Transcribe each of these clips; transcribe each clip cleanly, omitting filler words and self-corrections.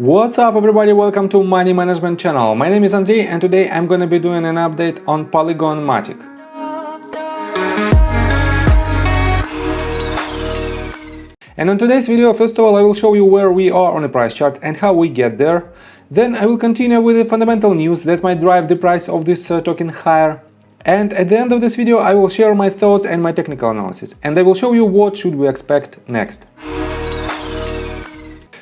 What's up everybody, welcome to Money Management channel. My name is Andrei and today I'm gonna be doing an update on POLYGON MATIC. And in today's video, first of all, I will show you where we are on the price chart and how we get there. Then I will continue with the fundamental news that might drive the price of this token higher. And at the end of this video, I will share my thoughts and my technical analysis. And I will show you what should we expect next.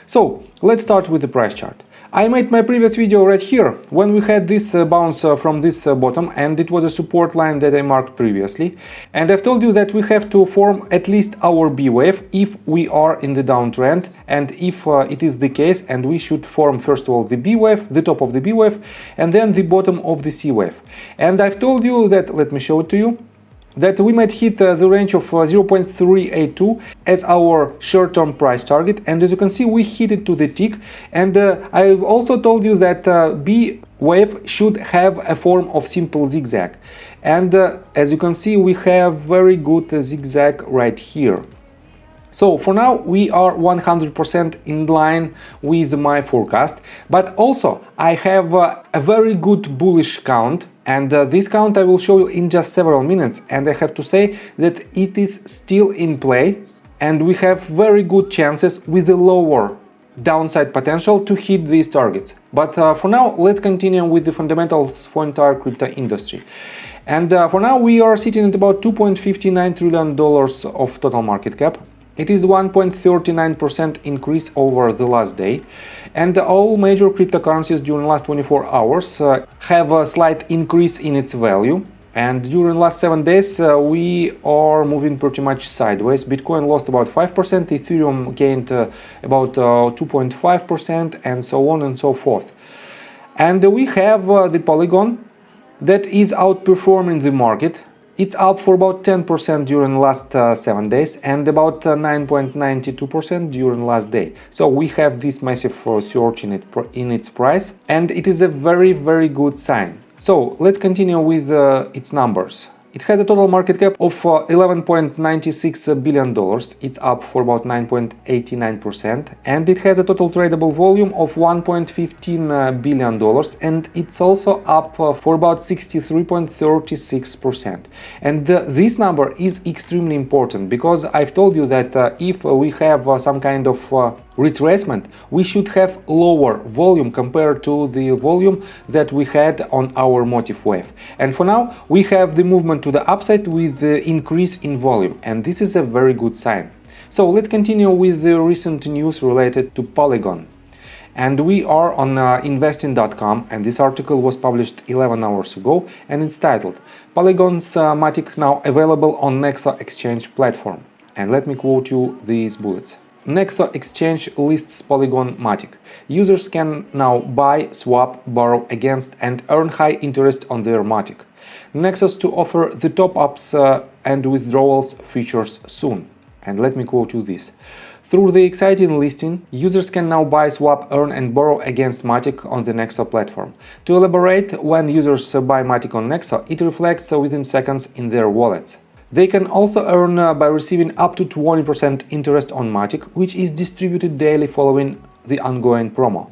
So, let's start with the price chart. I made my previous video right here, when we had this bounce from this bottom, and it was a support line that I marked previously. And I've told you that we have to form at least our B wave if we are in the downtrend, and if it is the case, and we should form first of all the B wave, the top of the B wave, and then the bottom of the C wave. And I've told you that, let me show it to you, that we might hit the range of 0.382 as our short-term price target, and as you can see we hit it to the tick. And I've also told you that B wave should have a form of simple zigzag, and as you can see we have very good zigzag right here. So for now we are 100% in line with my forecast, but also I have a very good bullish count, and this count I will show you in just several minutes, and I have to say that it is still in play and we have very good chances with a lower downside potential to hit these targets. But for now let's continue with the fundamentals for entire crypto industry. And for now we are sitting at about $2.59 trillion of total market cap. It is 1.39% increase over the last day, and all major cryptocurrencies during the last 24 hours have a slight increase in its value. And during the last 7 days we are moving pretty much sideways. Bitcoin lost about 5%, Ethereum gained about 2.5%, and so on and so forth. And we have the Polygon that is outperforming the market. It's up for about 10% during the last 7 days and about 9.92% during the last day. So we have this massive surge in its price, and it is a very good sign. So let's continue with its numbers. It has a total market cap of $11.96 billion. It's up for about 9.89%, and it has a total tradable volume of $1.15 billion, and it's also up for about 63.36%. And this number is extremely important because I've told you that if we have some kind of retracement, we should have lower volume compared to the volume that we had on our motive wave. And for now we have the movement to the upside with the increase in volume, and this is a very good sign. So let's continue with the recent news related to Polygon. And we are on investing.com, and this article was published 11 hours ago, and it's titled "Polygon's MATIC now available on Nexo exchange platform." And let me quote you these bullets. Nexo exchange lists Polygon MATIC. Users can now buy, swap, borrow against and earn high interest on their MATIC. Nexus to offer the top-ups and withdrawals features soon. And let me quote you this. Through the exciting listing, users can now buy, swap, earn and borrow against MATIC on the Nexo platform. To elaborate, when users buy MATIC on Nexo, it reflects within seconds in their wallets. They can also earn by receiving up to 20% interest on MATIC, which is distributed daily following the ongoing promo.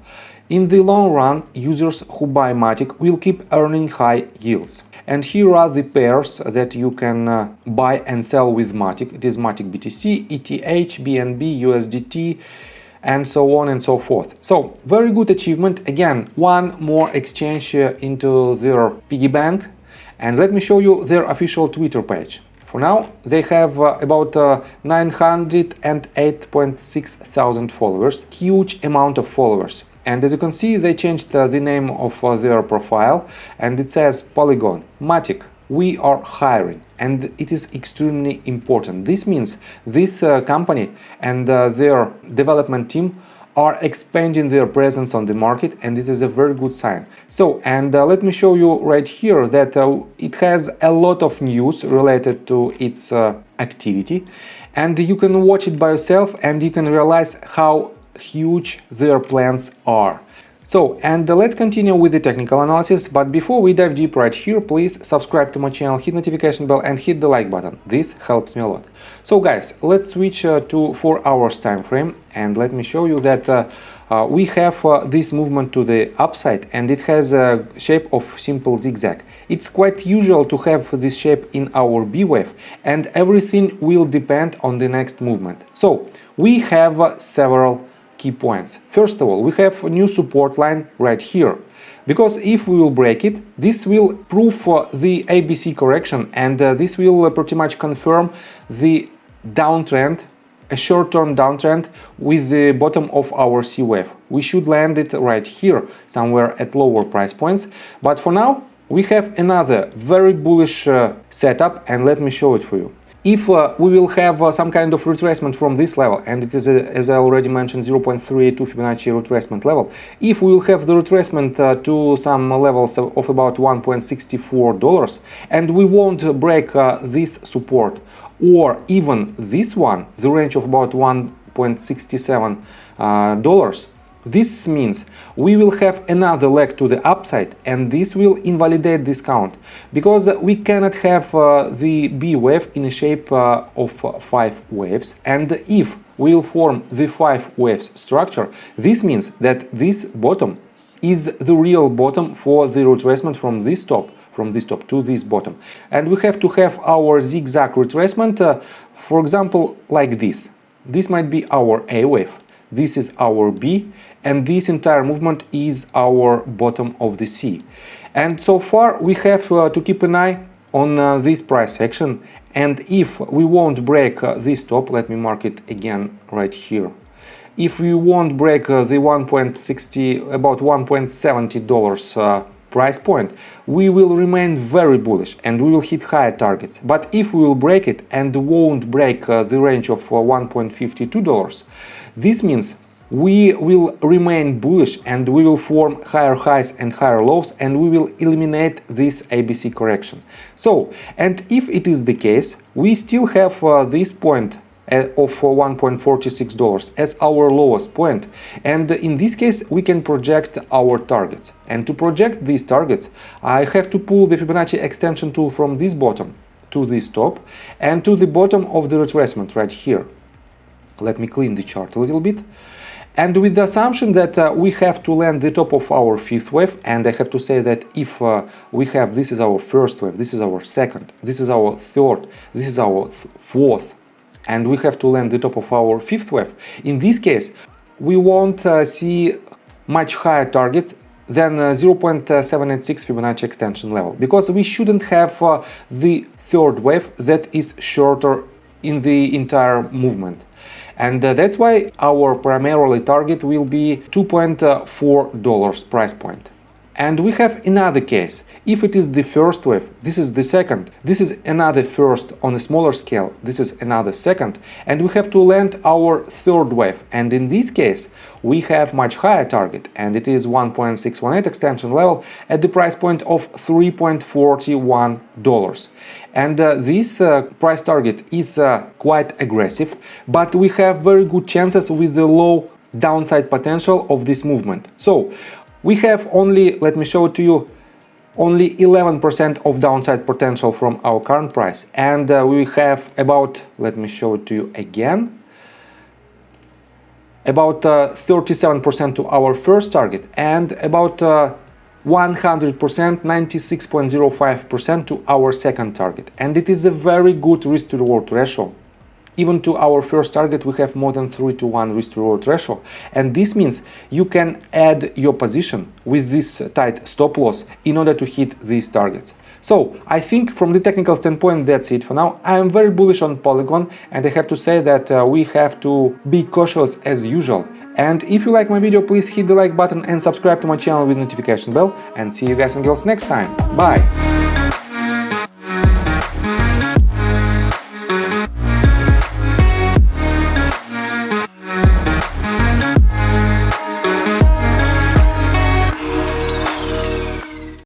In the long run, users who buy MATIC will keep earning high yields. And here are the pairs that you can buy and sell with MATIC. It is MATIC BTC, ETH, BNB, USDT, and so on and so forth. So, very good achievement. Again, one more exchange into their piggy bank. And let me show you their official Twitter page. For now, they have about 908.6 thousand followers, huge amount of followers. And as you can see, they changed the name of their profile, and it says Polygon MATIC, we are hiring, and it is extremely important. This means this company and their development team are expanding their presence on the market, and it is a very good sign. So, and let me show you right here that it has a lot of news related to its activity, and you can watch it by yourself and you can realize how huge their plans are. So, and let's continue with the technical analysis, but before we dive deep right here, please subscribe to my channel, hit notification bell and hit the like button. This helps me a lot. So guys, let's switch to 4 hours time frame, and let me show you that we have this movement to the upside, and it has a shape of simple zigzag. It's quite usual to have this shape in our B wave, and everything will depend on the next movement. So we have several key points. First of all, we have a new support line right here, because if we will break it, this will prove the ABC correction, and this will pretty much confirm the downtrend, a short-term downtrend with the bottom of our C wave. We should land it right here, somewhere at lower price points. But for now, we have another very bullish setup, and let me show it for you. If we will have some kind of retracement from this level, and it is, as I already mentioned, 0.382 Fibonacci retracement level, if we will have the retracement to some levels of about $1.64, and we won't break this support, or even this one, the range of about $1.67, this means we will have another leg to the upside, and this will invalidate this count, because we cannot have the B wave in a shape of 5 waves, and if we will form the 5 waves structure, this means that this bottom is the real bottom for the retracement from this top to this bottom. And we have to have our zigzag retracement, for example, like this. This might be our A wave, this is our B, and this entire movement is our bottom of the C. And so far we have to keep an eye on this price action, and if we won't break this top, let me mark it again right here. If we won't break the about $1.70 price point, we will remain very bullish and we will hit higher targets. But if we will break it and won't break the range of $1.52, this means we will remain bullish and we will form higher highs and higher lows, and we will eliminate this ABC correction. So, and if it is the case, we still have this point of $1.46 as our lowest point, and in this case we can project our targets. And to project these targets, I have to pull the Fibonacci extension tool from this bottom to this top and to the bottom of the retracement right here. Let me clean the chart a little bit. And with the assumption that we have to land the top of our 5th wave, and I have to say that if we have, this is our 1st wave, this is our 2nd, this is our 3rd, this is our 4th, and we have to land the top of our 5th wave, in this case we won't see much higher targets than 0.786 Fibonacci extension level, because we shouldn't have the 3rd wave that is shorter in the entire movement. And that's why our primarily target will be $2.4 price point. And we have another case. If it is the 1st wave, this is the 2nd, this is another 1st on a smaller scale, this is another 2nd, and we have to land our 3rd wave. And in this case, we have much higher target, and it is 1.618 extension level at the price point of $3.41. And this price target is quite aggressive, but we have very good chances with the low downside potential of this movement. So we have only, let me show it to you, only 11% of downside potential from our current price, and we have about, let me show it to you again, about 37% to our first target, and about 100%, 96.05% to our second target. And it is a very good risk to reward ratio. Even to our first target, we have more than 3-to-1 risk to reward ratio. And this means you can add your position with this tight stop loss in order to hit these targets. So I think from the technical standpoint, that's it for now. I am very bullish on Polygon, and I have to say that we have to be cautious as usual. And if you like my video, please hit the like button and subscribe to my channel with notification bell. And see you guys and girls next time. Bye!